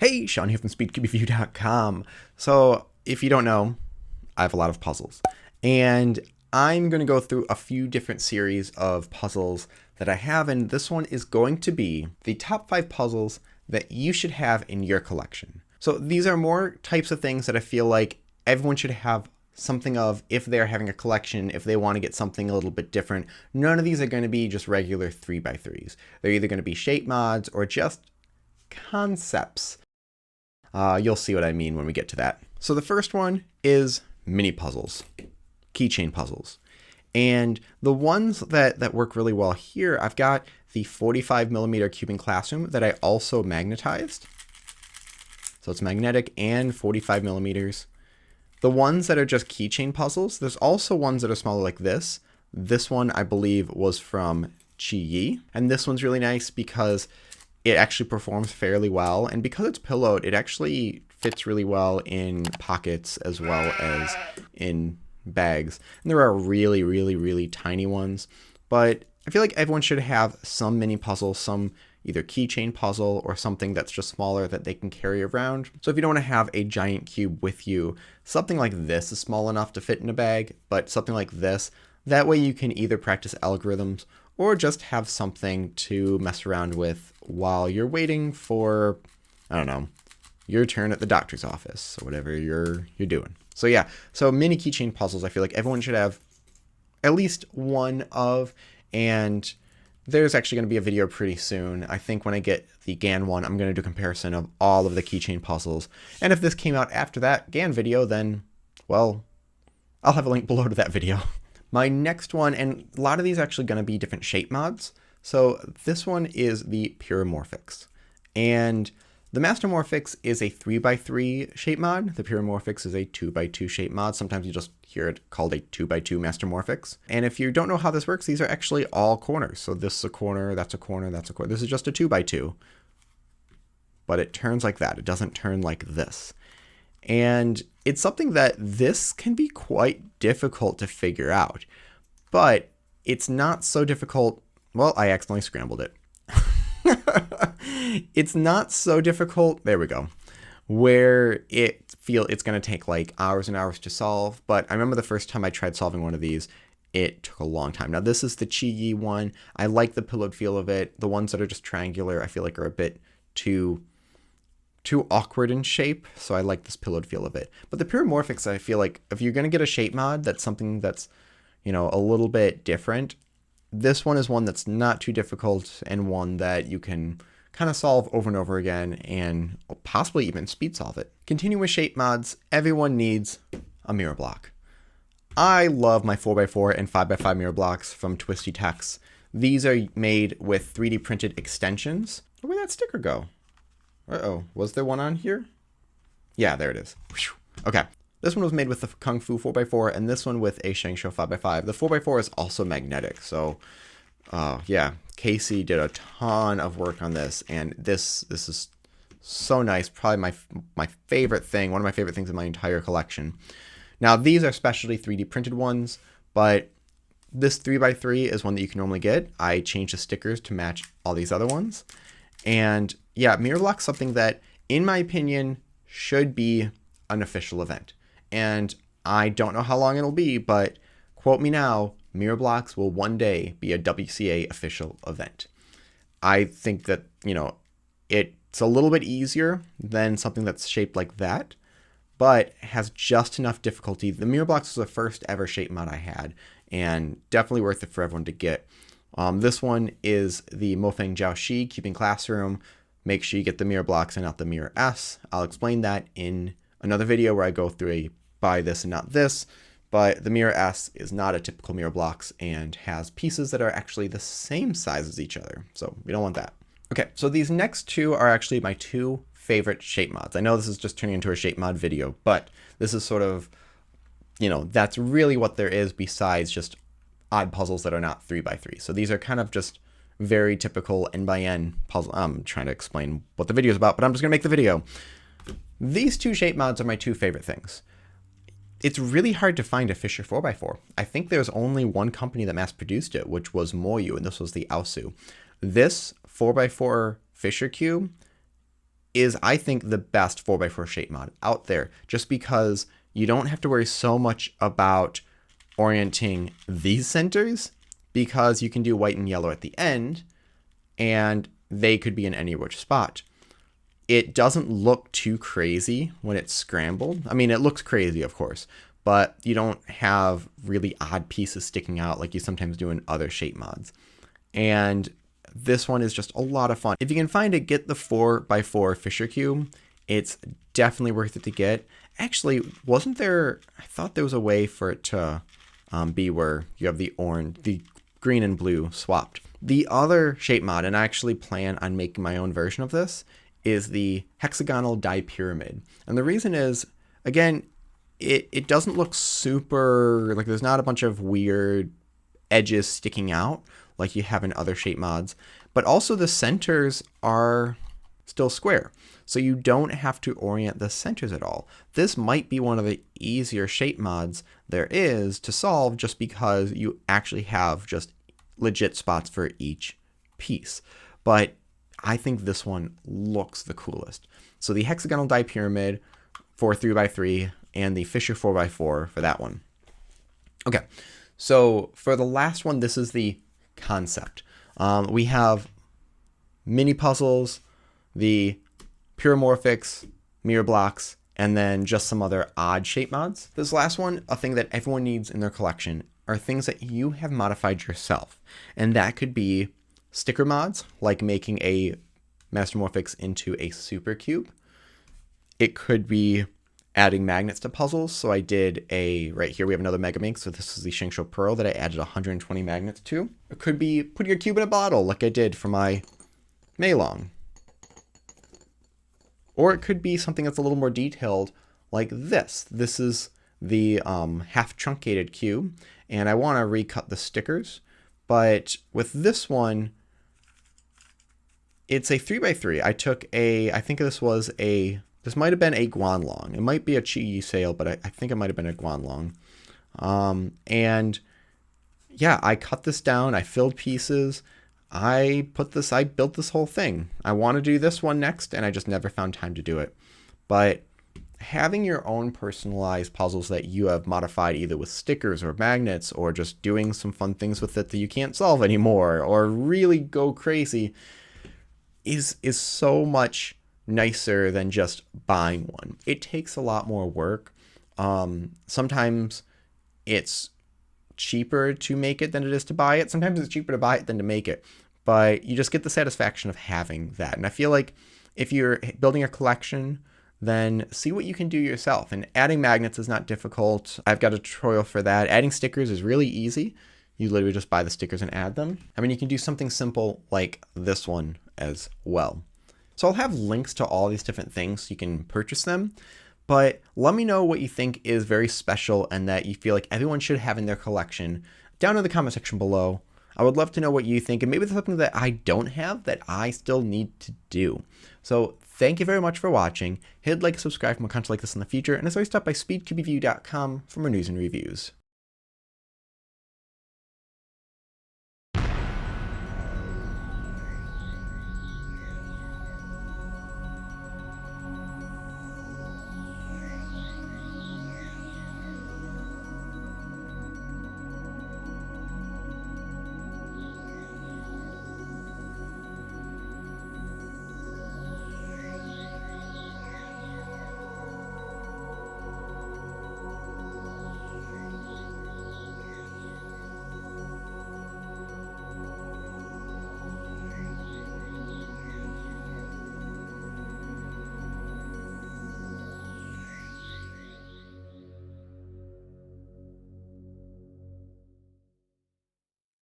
Hey, Sean here from SpeedCubeReview.com. So, if you don't know, I have a lot of puzzles. And I'm going to go through a few different series of puzzles that I have, and this one is going to be the top 5 puzzles that you should have in your collection. So, these are more types of things that I feel like everyone should have something of if they're having a collection, if they want to get something a little bit different. None of these are going to be just regular 3x3s. They're either going to be shape mods or just concepts. You'll see what I mean when we get to that. So the first one is mini puzzles, keychain puzzles. And the ones that work really well here, I've got the 45mm cubing classroom that I also magnetized. So it's magnetic and 45mm. The ones that are just keychain puzzles, there's also ones that are smaller like this. This one, I believe, was from Chi. And this one's really nice because it actually performs fairly well, and because it's pillowed, it actually fits really well in pockets as well as in bags. And there are really, really, really tiny ones, but I feel like everyone should have some mini puzzle, some either keychain puzzle or something that's just smaller that they can carry around. So if you don't want to have a giant cube with you, something like this is small enough to fit in a bag, but something like this, that way you can either practice algorithms or just have something to mess around with while you're waiting for, I don't know, your turn at the doctor's office or whatever you're doing. So yeah, so mini keychain puzzles, I feel like everyone should have at least one of, and there's actually going to be a video pretty soon. I think when I get the GAN one, I'm going to do a comparison of all of the keychain puzzles. And if this came out after that GAN video, then, well, I'll have a link below to that video. My next one, and a lot of these are actually going to be different shape mods. So this one is the Pyramorphics. And the Mastermorphics is a 3x3 shape mod. The Pyramorphics is a 2x2 shape mod. Sometimes you just hear it called a 2x2 Mastermorphics. And if you don't know how this works, these are actually all corners. So this is a corner, that's a corner, that's a corner. This is just a 2x2. But it turns like that. It doesn't turn like this. And it's something that this can be quite difficult to figure out, but it's not so difficult. Well, I accidentally scrambled it. It's not so difficult. There we go. Where it's going to take like hours and hours to solve. But I remember the first time I tried solving one of these, it took a long time. Now this is the Chi one. I like the pillowed feel of it. The ones that are just triangular, I feel like are a bit too awkward in shape, so I like this pillowed feel of it. But the Pyramorphics, I feel like if you're going to get a shape mod that's something that's, you know, a little bit different, this one is one that's not too difficult and one that you can kind of solve over and over again and possibly even speed solve it. Continue with shape mods. Everyone needs a mirror block. I love my 4x4 and 5x5 mirror blocks from Twisty Techs. These are made with 3D printed extensions. Where'd that sticker go? Uh-oh, was there one on here? Yeah, there it is. Okay, this one was made with the Kung Fu 4x4 and this one with a Shangsho 5x5. The 4x4 is also magnetic, so yeah, Casey did a ton of work on this, and this is so nice. Probably my favorite thing, one of my favorite things in my entire collection. Now, these are specialty 3D printed ones, but this 3x3 is one that you can normally get. I changed the stickers to match all these other ones. And yeah, mirror block's something that, in my opinion, should be an official event. And I don't know how long it'll be, but quote me now, mirror blocks will one day be a WCA official event. I think that, you know, it's a little bit easier than something that's shaped like that, but has just enough difficulty. The mirror blocks was the first ever shape mod I had, and definitely worth it for everyone to get. This one is the Mofeng Jiaoshi Cubing Classroom. Make sure you get the mirror blocks and not the mirror S. I'll explain that in another video where I go through a buy this and not this. But the mirror S is not a typical mirror blocks and has pieces that are actually the same size as each other. So we don't want that. Okay, so these next two are actually my two favorite shape mods. I know this is just turning into a shape mod video, but this is sort of, you know, that's really what there is besides just odd puzzles that are not 3x3. So these are kind of just very typical N by N puzzle. I'm trying to explain what the video is about, but I'm just gonna make the video. These two shape mods are my two favorite things. It's really hard to find a Fischer 4x4. I think there's only one company that mass produced it, which was Moyu, and this was the Aosu. This 4x4 Fischer Cube is, I think, the best 4x4 shape mod out there, just because you don't have to worry so much about orienting these centers, because you can do white and yellow at the end and they could be in any which spot. It doesn't look too crazy when it's scrambled. I mean, it looks crazy, of course, but you don't have really odd pieces sticking out like you sometimes do in other shape mods. And this one is just a lot of fun. If you can find it, get the 4x4 Fischer Cube. It's definitely worth it to get. Actually, wasn't there, I thought there was a way for it to be where you have the green and blue swapped. The other shape mod, and I actually plan on making my own version of this, is the Hexagonal Die Pyramid. And the reason is, again, it doesn't look super, like there's not a bunch of weird edges sticking out like you have in other shape mods, but also the centers are still square. So you don't have to orient the centers at all. This might be one of the easier shape mods there is to solve, just because you actually have just legit spots for each piece. But I think this one looks the coolest. So the Hexagonal Die Pyramid for 3x3 and the Fischer 4x4 for that one. Okay, so for the last one, this is the concept. We have mini puzzles, the pyramorphics, mirror blocks, and then just some other odd shape mods. This last one, a thing that everyone needs in their collection, are things that you have modified yourself. And that could be sticker mods, like making a Mastermorphics into a super cube. It could be adding magnets to puzzles. So I did right here we have another Mega Mink. So this is the Shingsho Pearl that I added 120 magnets to. It could be putting your cube in a bottle, like I did for my Meilong. Or it could be something that's a little more detailed, like this. This is the half truncated cube, and I want to recut the stickers. But with this one, it's a 3x3. I took I think this might have been a Guanlong. It might be a Chi Sail, but I think it might have been a Guanlong. And yeah, I cut this down. I filled pieces. I built this whole thing. I want to do this one next, and I just never found time to do it. But having your own personalized puzzles that you have modified either with stickers or magnets, or just doing some fun things with it that you can't solve anymore, or really go crazy, is so much nicer than just buying one. It takes a lot more work. Sometimes it's cheaper to make it than it is to buy it. Sometimes it's cheaper to buy it than to make it, but you just get the satisfaction of having that. And I feel like if you're building a collection, then see what you can do yourself. And adding magnets is not difficult. I've got a tutorial for that. Adding stickers is really easy. You literally just buy the stickers and add them. I mean, you can do something simple like this one as well. So I'll have links to all these different things so you can purchase them. But let me know what you think is very special and that you feel like everyone should have in their collection down in the comment section below. I would love to know what you think, and maybe there's something that I don't have that I still need to do. So thank you very much for watching. Hit like, subscribe for more content like this in the future, and as always, stop by speedcubeview.com for more news and reviews.